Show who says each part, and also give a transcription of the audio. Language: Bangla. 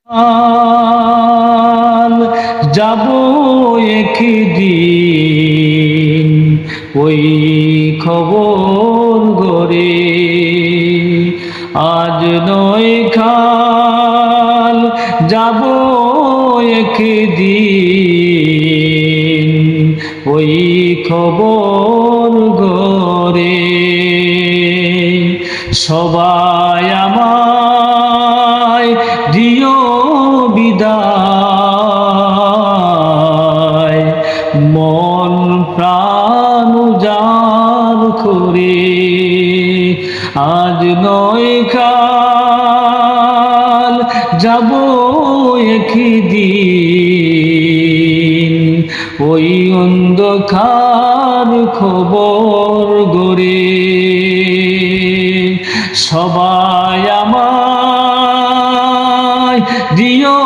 Speaker 1: আল যাব একদিন ওই খবর গরে, আজ নয় কাল যাব একদিন ওই খবর গরে। সবাই আমায় দিও বিদায়, মন প্রাণ উজাড় করে, আজ নয় কাল যাব একদিন ওই অন্ধকার খবর গরে। সবাই আমায় দিও